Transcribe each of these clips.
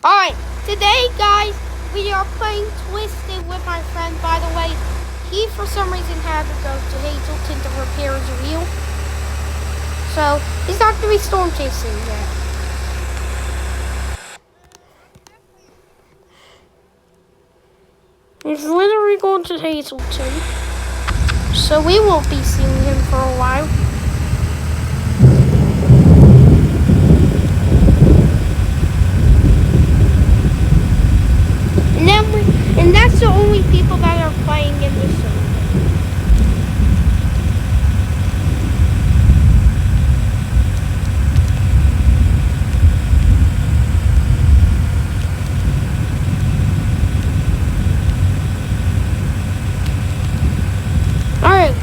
Alright, today guys, we are playing Twisted with my friend. By the way, he for some reason had to go to Hazleton to repair his wheel. So, he's not going to be storm chasing yet. He's literally going to Hazleton. So we won't be seeing him for a while. And that's the only people that are playing in the server. Alright.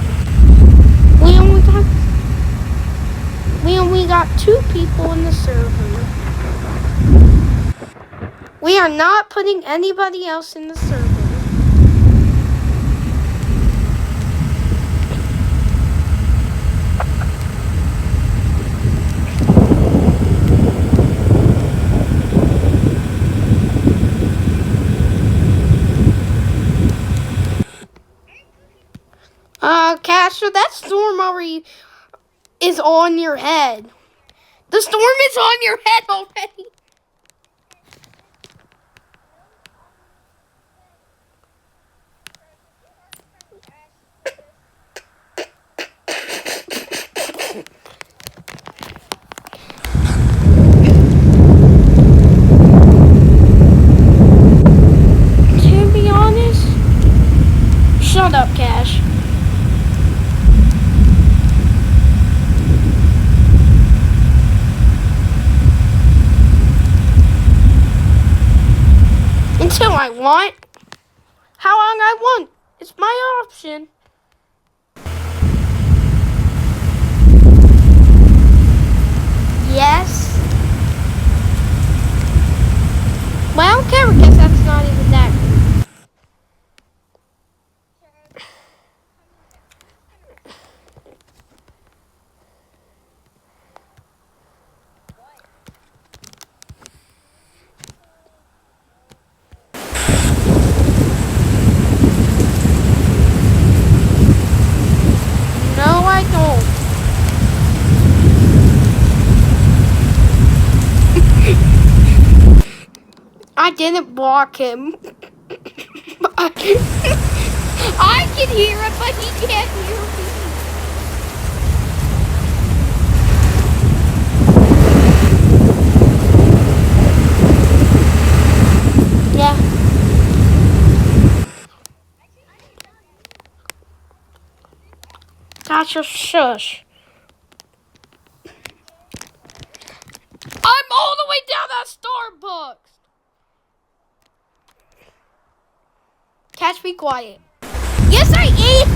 We only got 2 people in the server. We are not putting anybody else in the server. Casher, that storm already is on your head. The storm is on your head already. To be honest, shut up, Cash. Until I want. How long I want. It's my option. Yes. Well, I don't care because that's not even that good. No, I don't. I didn't block him. I can hear it, but he can't hear me. Yeah. Gotcha, shush. I'm all the way down that Starbucks. Catch, be quiet. Yes, I am.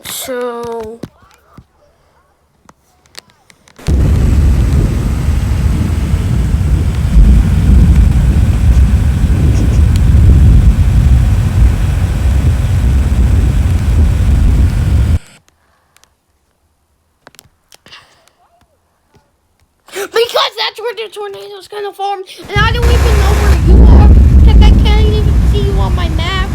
So. Because that's where the tornado's gonna form, and I don't even know where you are, because I can't even see you on my map.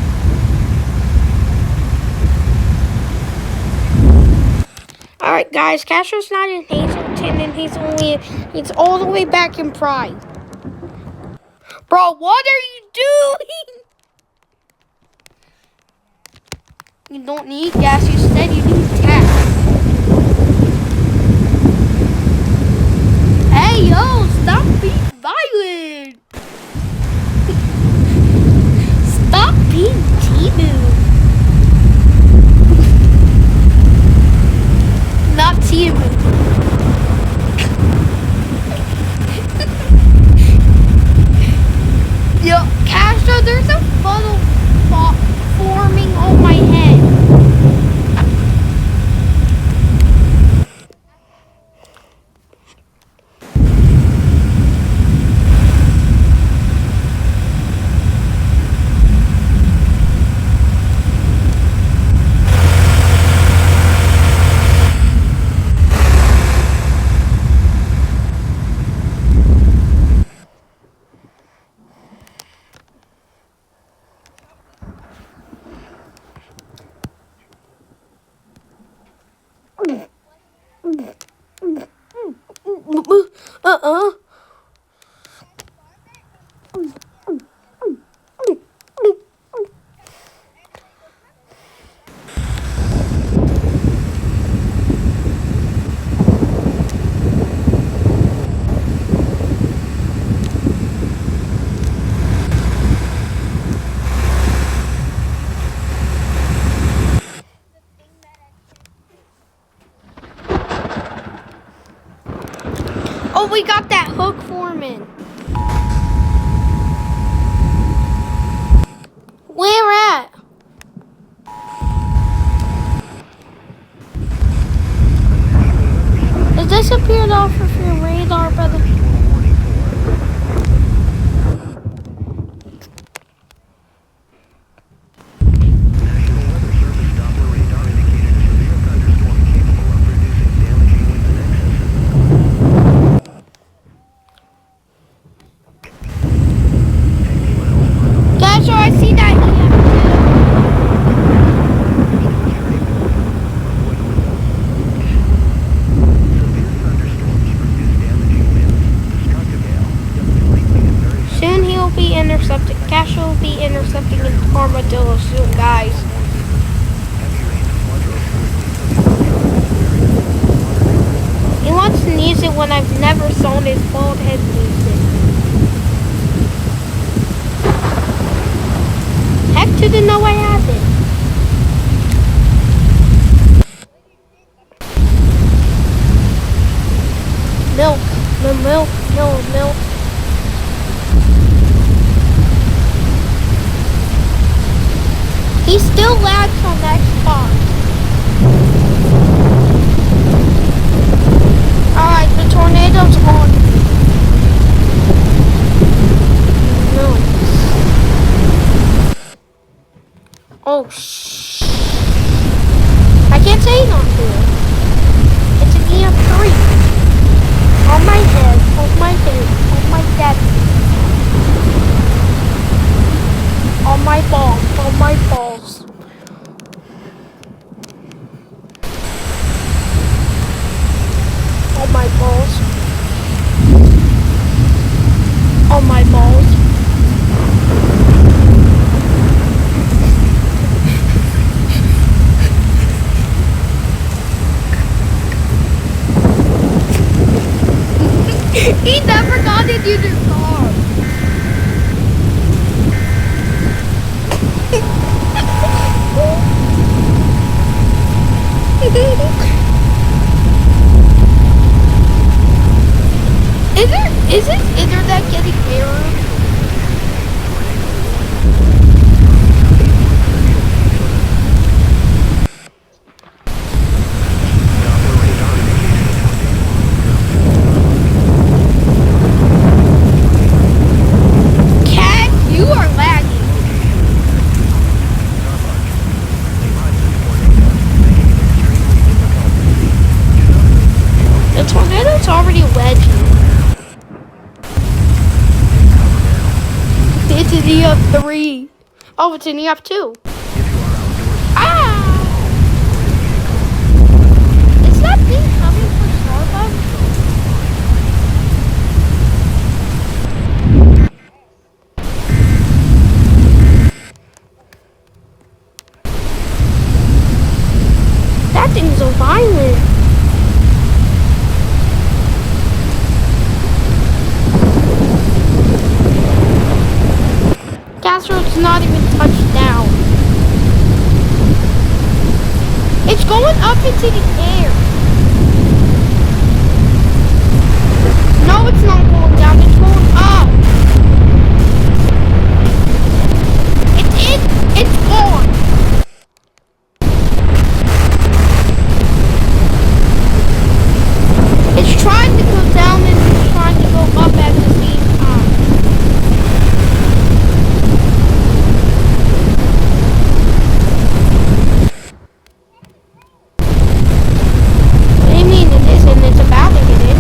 Alright guys, Castro's not in Hazleton, and he's all the way back in Pride. Bro, what are you doing? You don't need gas, you said you need gas. Hey, yo, stop being violent. Stop being T-Boo. Not T-Boo. Yo, Castro, there's a funnel forming on my head. Oh, we got that hook foreman. Where at? It disappeared off of your radar, brother. Guys, so I see that here. Soon he'll be intercepting. Cash will be intercepting an armadillo soon, guys. He wants to use it when I've never shown his bald head use it. Heck to the no, I haven't. Milk, no milk, no milk. He still lags on that spot. Alright, the tornado's on. No. Oh, shh. I can't say not to. It's an EF3. On my head, on my head, on my dead. On my balls, on my balls. On my balls. On my balls. He never got into the car. Is his internet getting errors? Cat, you are lagging. The tornado's already wedging. It's an EF3. Oh, it's an EF2. Ah! Is that thing coming for Starbucks? That thing's so violent. Casserole's not even touched down. It's going up into the air. No, it's not going down. It's going up. It's gone. It's trying to go down and it's trying to go up at the same time. What do you mean it isn't? It's about to get in.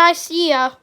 guys. See ya.